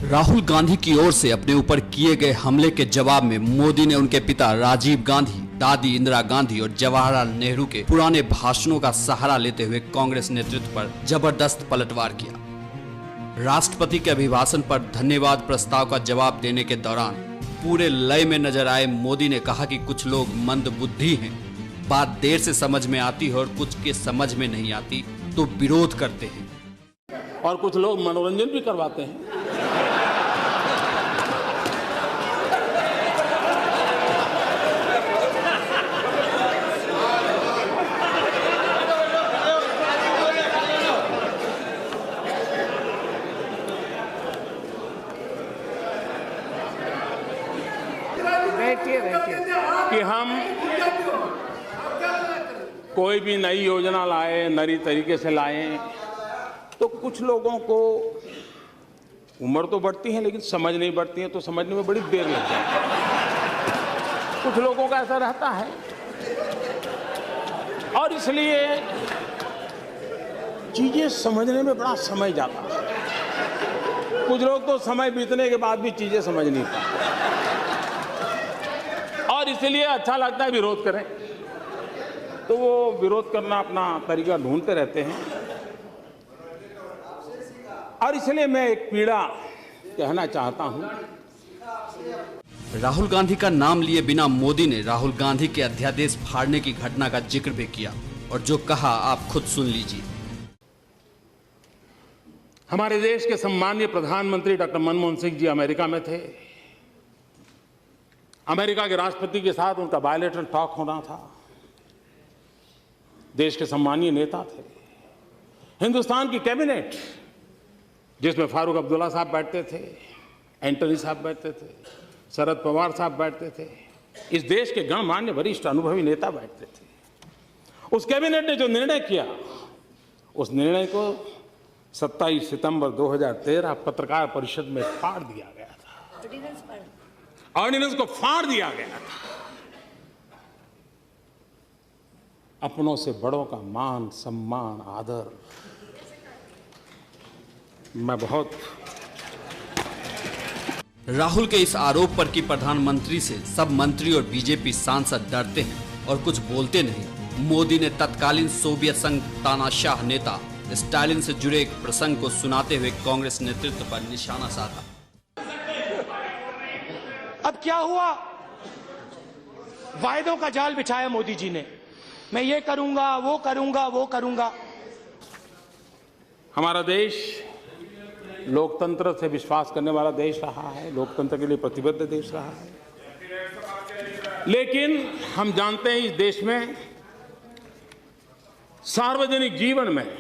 राहुल गांधी की ओर से अपने ऊपर किए गए हमले के जवाब में मोदी ने उनके पिता राजीव गांधी, दादी इंदिरा गांधी और जवाहरलाल नेहरू के पुराने भाषणों का सहारा लेते हुए कांग्रेस नेतृत्व पर जबरदस्त पलटवार किया। राष्ट्रपति के अभिभाषण पर धन्यवाद प्रस्ताव का जवाब देने के दौरान पूरे लय में नजर आए मोदी ने कहा कि कुछ लोग मंदबुद्धि हैं, बात देर से समझ में आती है और कुछ के समझ में नहीं आती तो विरोध करते हैं, और कुछ लोग मनोरंजन भी करवाते हैं। कि हम कोई भी नई योजना लाए, नई तरीके से लाए, तो कुछ लोगों को उम्र तो बढ़ती है लेकिन समझ नहीं बढ़ती है, तो समझने में बड़ी देर लग जाती है। कुछ लोगों का ऐसा रहता है और इसलिए चीजें समझने में बड़ा समय जाता है। कुछ लोग तो समय बीतने के बाद भी चीजें समझ नहीं पाते और इसलिए अच्छा लगता है विरोध करें, तो वो विरोध करना अपना तरीका ढूंढते रहते हैं। और इसलिए मैं एक पीड़ा कहना चाहता हूं। राहुल गांधी का नाम लिए बिना मोदी ने राहुल गांधी के अध्यादेश फाड़ने की घटना का जिक्र भी किया और जो कहा आप खुद सुन लीजिए। हमारे देश के सम्मानीय प्रधानमंत्री डॉक्टर मनमोहन सिंह जी अमेरिका में थे। अमेरिका के राष्ट्रपति के साथ उनका बायलैटरल टॉक होना था। देश के सम्मानीय नेता थे। हिंदुस्तान की कैबिनेट जिसमें फारूक अब्दुल्ला साहब बैठते थे, एंटनी साहब बैठते थे, शरद पवार साहब बैठते थे, इस देश के गणमान्य वरिष्ठ अनुभवी नेता बैठते थे। उस कैबिनेट ने जो निर्णय किया, उस निर्णय को 27 सितंबर 2013 पत्रकार परिषद में फाड़ दिया गया था। ऑर्डिनेंस को फाड़ दिया गया था। अपनों से बड़ों का मान, सम्मान, आदर, मैं बहुत। राहुल के इस आरोप पर कि प्रधानमंत्री से सब मंत्री और बीजेपी सांसद डरते हैं और कुछ बोलते नहीं, मोदी ने तत्कालीन सोवियत संघ तानाशाह नेता स्टालिन से जुड़े एक प्रसंग को सुनाते हुए कांग्रेस नेतृत्व पर निशाना साधा। अब क्या हुआ? वायदों का जाल बिछाया मोदी जी ने, मैं ये करूंगा, वो करूंगा, वो करूंगा। हमारा देश लोकतंत्र से विश्वास करने वाला देश रहा है, लोकतंत्र के लिए प्रतिबद्ध देश रहा है। लेकिन हम जानते हैं इस देश में सार्वजनिक जीवन में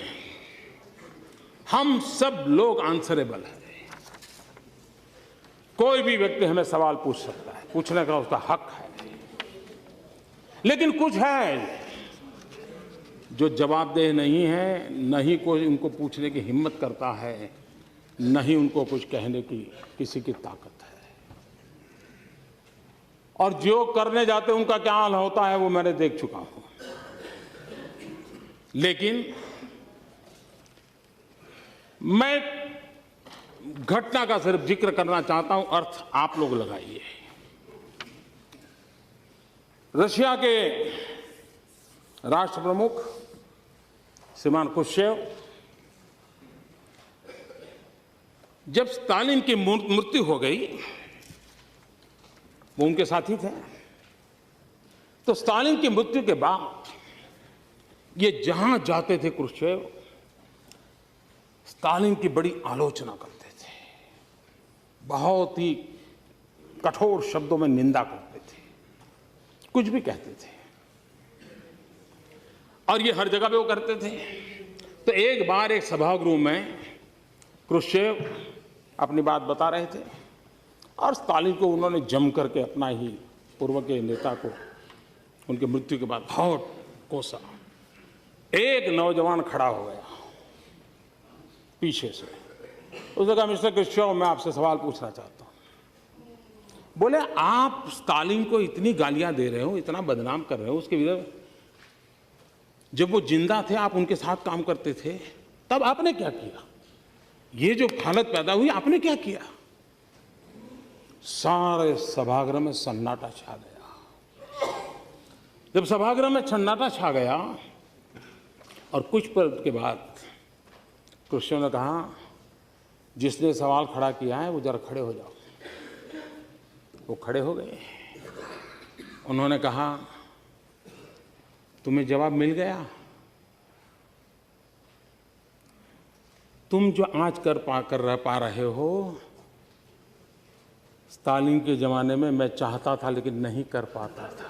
हम सब लोग आंसरेबल हैं। कोई भी व्यक्ति हमें सवाल पूछ सकता है, पूछने का उसका हक है। लेकिन कुछ है जो जवाबदेह नहीं है, न ही कोई उनको पूछने की हिम्मत करता है, न ही उनको कुछ कहने की किसी की ताकत है। और जो करने जाते हैं उनका क्या हाल होता है वो मैंने देख चुका हूं। लेकिन मैं घटना का सिर्फ जिक्र करना चाहता हूं, अर्थ आप लोग लगाइए। रशिया के राष्ट्र प्रमुख श्रीमान खुर्शीव जब स्टालिन की मृत्यु हो गई, वो उनके साथी थे, तो स्टालिन की मृत्यु के बाद ये जहां जाते थे खुर्शीव स्टालिन की बड़ी आलोचना करते थे, बहुत ही कठोर शब्दों में निंदा करते थे, कुछ भी कहते थे और ये हर जगह पे वो करते थे। तो एक बार एक सभागृह में खुर्शीव अपनी बात बता रहे थे और स्टालिन को उन्होंने जम करके अपना ही पूर्व के नेता को उनकी मृत्यु के बाद बहुत कोसा। एक नौजवान खड़ा हो गया पीछे से, उसने कहा, मिस्टर खुर्शीव, मैं आपसे सवाल पूछना चाहता हूं। बोले, आप स्टालिन को इतनी गालियां दे रहे हो, इतना बदनाम कर रहे हो उसके विरुद्ध, जब वो जिंदा थे आप उनके साथ काम करते थे, तब आपने क्या किया? ये जो हालत पैदा हुई आपने क्या किया? सारे सभागृह में सन्नाटा छा गया। जब सभागृह में सन्नाटा छा गया और कुछ पल के बाद कृष्ण ने कहा, जिसने सवाल खड़ा किया है वो जरा खड़े हो जाओ। वो खड़े हो गए। उन्होंने कहा, तुम्हें जवाब मिल गया? तुम जो आज कर पा रहे हो, स्टालिन के जमाने में मैं चाहता था लेकिन नहीं कर पाता था।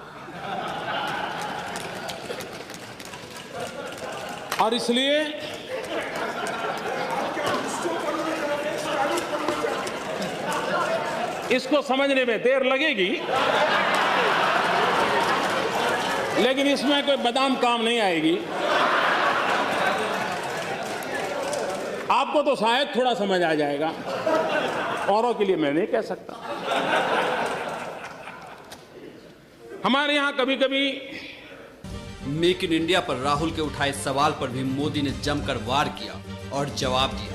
और इसलिए इसको समझने में देर लगेगी, लेकिन इसमें कोई बादाम काम नहीं आएगी। आपको तो शायद थोड़ा समझ आ जाएगा, औरों के लिए मैं नहीं कह सकता। हमारे यहां कभी कभी मेक इन इंडिया पर राहुल के उठाए सवाल पर भी मोदी ने जमकर वार किया और जवाब दिया।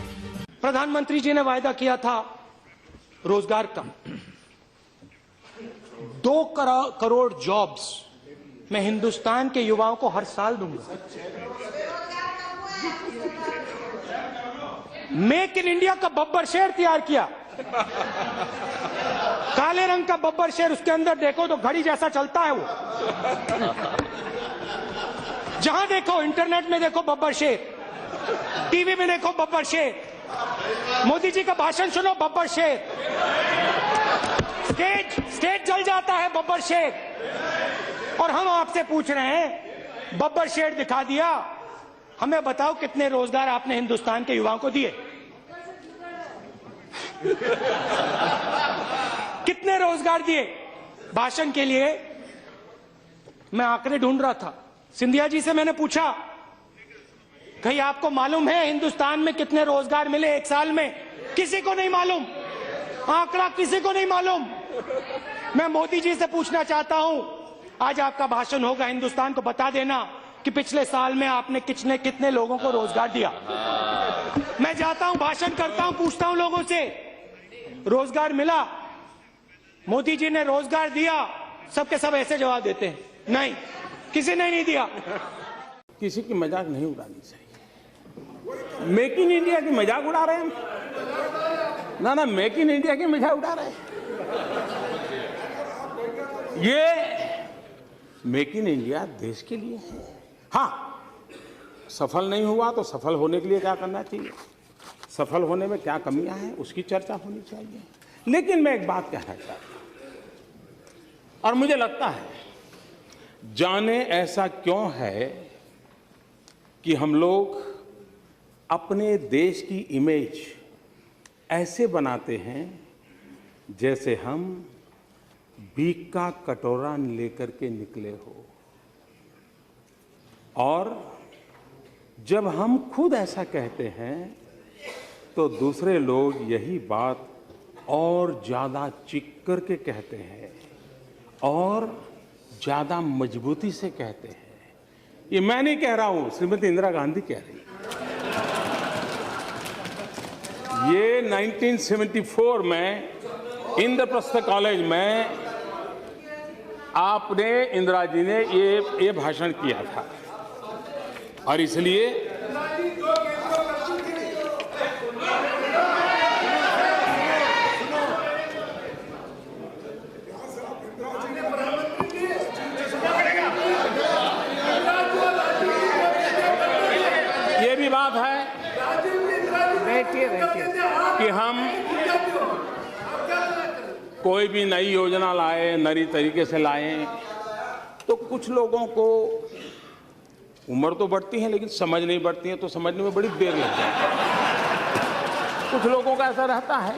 प्रधानमंत्री जी ने वायदा किया था रोजगार का, 2 करोड़ जॉब्स मैं हिंदुस्तान के युवाओं को हर साल दूंगा। मेक इन इंडिया का बब्बर शेर तैयार किया, काले रंग का बब्बर शेर, उसके अंदर देखो तो घड़ी जैसा चलता है वो। जहां देखो, इंटरनेट में देखो बब्बर शेर, टीवी में देखो बब्बर शेर, मोदी जी का भाषण सुनो बब्बर शेर, स्टेज जल जाता है बब्बर शेर। और हम आपसे पूछ रहे हैं, बब्बर शेर दिखा दिया, हमें बताओ कितने रोजगार आपने हिंदुस्तान के युवाओं को दिए? कितने रोजगार दिए? भाषण के लिए मैं आंकड़े ढूंढ रहा था, सिंधिया जी से मैंने पूछा, कहीं आपको मालूम है हिंदुस्तान में कितने रोजगार मिले 1 साल में? किसी को नहीं मालूम, आंकड़ा किसी को नहीं मालूम। मैं मोदी जी से पूछना चाहता हूं, आज आपका भाषण होगा, हिंदुस्तान को बता देना कि पिछले साल में आपने कितने लोगों को रोजगार दिया। मैं जाता हूं, भाषण करता हूं, पूछता हूं लोगों से, रोजगार मिला? मोदी जी ने रोजगार दिया? सबके सब ऐसे जवाब देते हैं, नहीं, किसी ने नहीं दिया। किसी की मजाक नहीं उड़ानी चाहिए। मेक इन इंडिया की मजाक उड़ा रहे हैं हम? ना, मेक इन इंडिया की मजाक उड़ा रहे हैं। ये मेक इन इंडिया देश के लिए है। हाँ, सफल नहीं हुआ तो सफल होने के लिए क्या करना चाहिए, सफल होने में क्या कमियां हैं, उसकी चर्चा होनी चाहिए। लेकिन मैं एक बात कहना चाहता हूं, और मुझे लगता है जाने ऐसा क्यों है कि हम लोग अपने देश की इमेज ऐसे बनाते हैं जैसे हम भीख का कटोरा लेकर के निकले हो, और जब हम खुद ऐसा कहते हैं तो दूसरे लोग यही बात और ज़्यादा चीख करके कहते हैं और ज़्यादा मजबूती से कहते हैं। ये मैं नहीं कह रहा हूं, श्रीमती इंदिरा गांधी कह रही। ये 1974 में इंद्रप्रस्थ कॉलेज में आपने, इंदिरा जी ने ये भाषण किया था, और इसलिए ये भी बात है कि हम कोई भी नई योजना लाए, नई तरीके से लाएं, तो कुछ लोगों को उम्र तो बढ़ती है लेकिन समझ नहीं बढ़ती है, तो समझने में बड़ी देर लगती है। कुछ लोगों का ऐसा रहता है,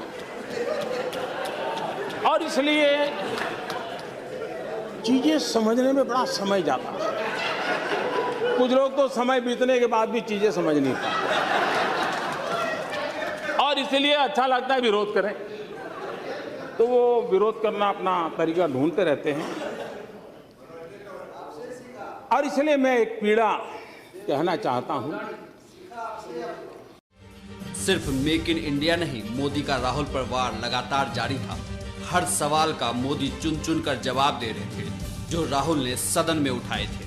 और इसलिए चीजें समझने में बड़ा समय जाता है। कुछ लोग तो समय बीतने के बाद भी चीजें समझ नहीं पाते, और इसलिए अच्छा लगता है विरोध करें, तो वो विरोध करना अपना तरीका ढूंढते रहते हैं। और इसलिए मैं एक पीड़ा कहना चाहता हूं। सिर्फ मेक इन इंडिया नहीं, मोदी का राहुल पर वार लगातार जारी था। हर सवाल का मोदी चुन चुन कर जवाब दे रहे थे जो राहुल ने सदन में उठाए थे।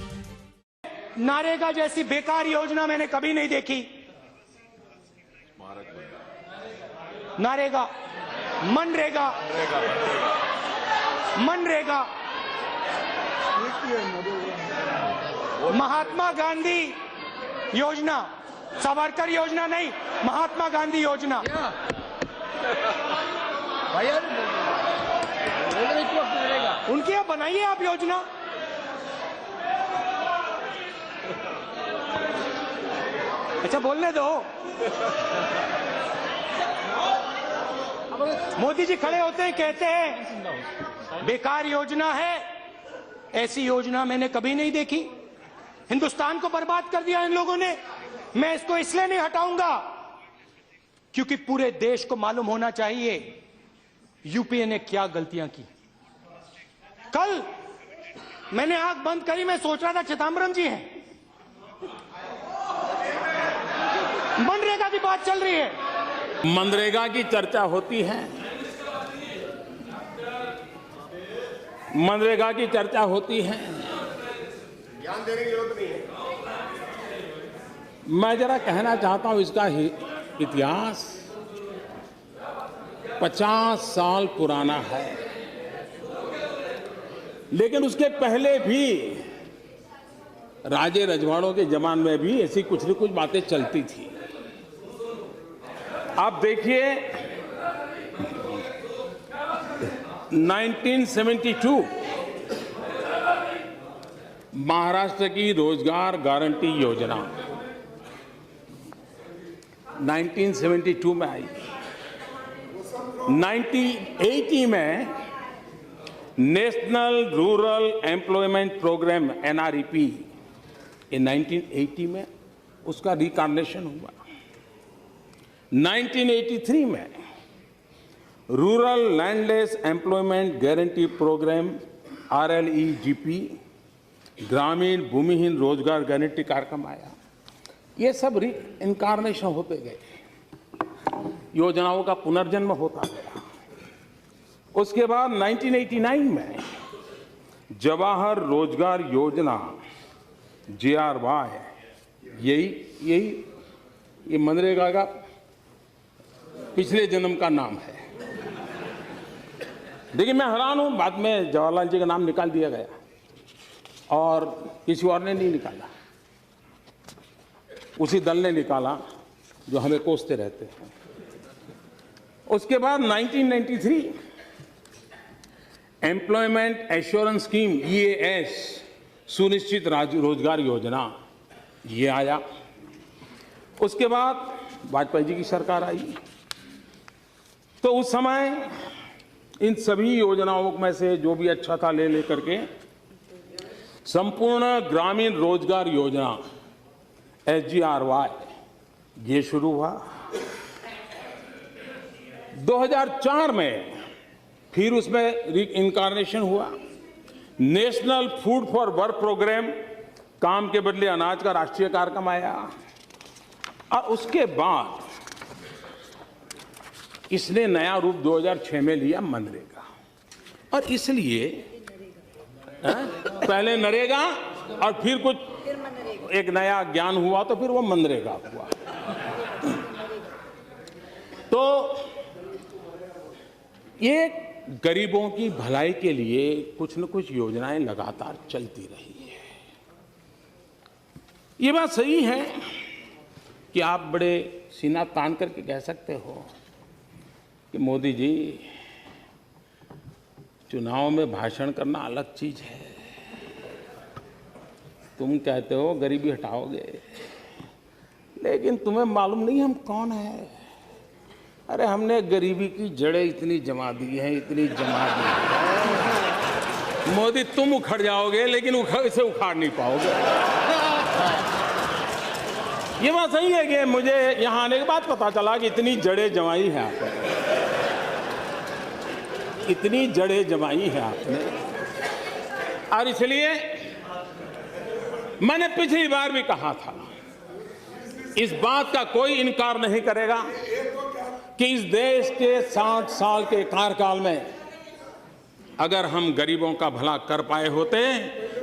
नरेगा जैसी बेकार योजना मैंने कभी नहीं देखी। नरेगा, मनरेगा, मनरेगा, महात्मा गांधी योजना, सावरकर योजना नहीं, महात्मा गांधी योजना। उनकी आप बनाइए आप योजना। अच्छा बोलने दो। मोदी जी खड़े होते हैं, कहते हैं बेकार योजना है, ऐसी योजना मैंने कभी नहीं देखी। हिंदुस्तान को बर्बाद कर दिया इन लोगों ने। मैं इसको इसलिए नहीं हटाऊंगा क्योंकि पूरे देश को मालूम होना चाहिए यूपीए ने क्या गलतियां की। कल मैंने आंख बंद करी, मैं सोच रहा था चिदंबरम जी हैं। मनरेगा की बात चल रही है, मनरेगा की चर्चा होती है, मनरेगा की चर्चा होती है। ज्ञान देने की जरूरत नहीं है। मैं जरा कहना चाहता हूं इसका इतिहास 50 साल पुराना है, लेकिन उसके पहले भी राजे रजवाड़ों के जमाने में भी ऐसी कुछ न कुछ बातें चलती थी। आप देखिए 1972 महाराष्ट्र की रोजगार गारंटी योजना 1972 में आई। 1980 में National Rural Employment Programme NREP ये 1980 में उसका रिकार्डिनेशन हुआ। 1983 में Rural Landless Employment Guarantee Programme RLEGP ग्रामीण भूमिहीन रोजगार गारंटी कार्यक्रम आया। ये सब इनकारनेशन होते गए, योजनाओं का पुनर्जन्म होता गया। उसके बाद 1989 में जवाहर रोजगार योजना JRY ये मनरेगा का पिछले जन्म का नाम है। देखिए मैं हैरान हूं, बाद में जवाहरलाल जी का नाम निकाल दिया गया और किसी और ने नहीं निकाला, उसी दल ने निकाला जो हमें कोसते रहते हैं। उसके बाद 1993 एम्प्लॉयमेंट एश्योरेंस स्कीम EAS सुनिश्चित रोजगार योजना ये आया। उसके बाद वाजपेयी जी की सरकार आई, तो उस समय इन सभी योजनाओं में से जो भी अच्छा था ले लेकर के संपूर्ण ग्रामीण रोजगार योजना SGRY ये शुरू हुआ। 2004 में फिर उसमें इनकारनेशन हुआ। National Food for Work Programme, काम के बदले अनाज का राष्ट्रीय कार्यक्रम आया। और उसके बाद इसने नया रूप 2006 में लिया मनरेगा। और इसलिए पहले नरेगा और फिर कुछ एक नया ज्ञान हुआ तो फिर वो मनरेगा हुआ। तो ये गरीबों की भलाई के लिए कुछ न कुछ योजनाएं लगातार चलती रही है। ये बात सही है कि आप बड़े सीना तान करके कह सकते हो कि मोदी जी चुनाव में भाषण करना अलग चीज है, तुम कहते हो गरीबी हटाओगे, लेकिन तुम्हें मालूम नहीं हम कौन है। अरे हमने गरीबी की जड़ें इतनी जमा दी हैं, इतनी जमा दी हैं। मोदी तुम उखड़ जाओगे लेकिन इसे उखाड़ नहीं पाओगे। ये बात सही है कि मुझे यहां आने के बाद पता चला कि इतनी जड़ें जमाई है आपने, इतनी जड़ें जमाई है आपने। और इसलिए मैंने पिछली बार भी कहा था, इस बात का कोई इनकार नहीं करेगा कि इस देश के 60 साल के कार्यकाल में अगर हम गरीबों का भला कर पाए होते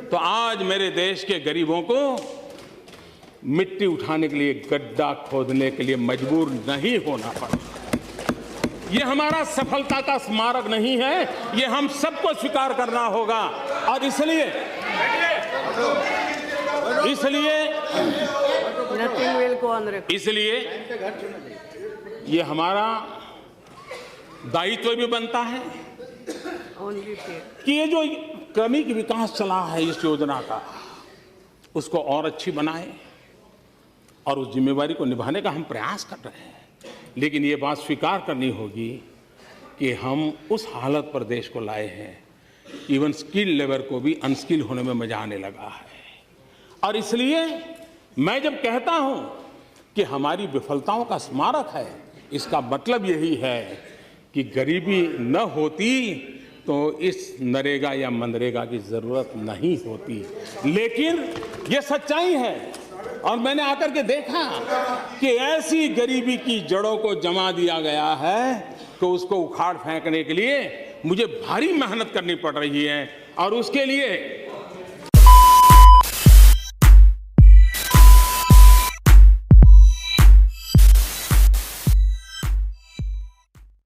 तो आज मेरे देश के गरीबों को मिट्टी उठाने के लिए गड्ढा खोदने के लिए मजबूर नहीं होना पड़ा। ये हमारा सफलता का स्मारक नहीं है, ये हम सबको स्वीकार करना होगा। और इसलिए ये हमारा दायित्व भी बनता है कि ये जो क्रमिक विकास चला है इस योजना का, उसको और अच्छी बनाए और उस जिम्मेवारी को निभाने का हम प्रयास कर रहे हैं। लेकिन ये बात स्वीकार करनी होगी कि हम उस हालत पर देश को लाए हैं, इवन स्किल लेबर को भी अनस्किल होने में मजा आने लगा है। और इसलिए मैं जब कहता हूं कि हमारी विफलताओं का स्मारक है, इसका मतलब यही है कि गरीबी न होती तो इस नरेगा या मनरेगा की जरूरत नहीं होती। लेकिन ये सच्चाई है और मैंने आकर के देखा कि ऐसी गरीबी की जड़ों को जमा दिया गया है कि उसको उखाड़ फेंकने के लिए मुझे भारी मेहनत करनी पड़ रही है। और उसके लिए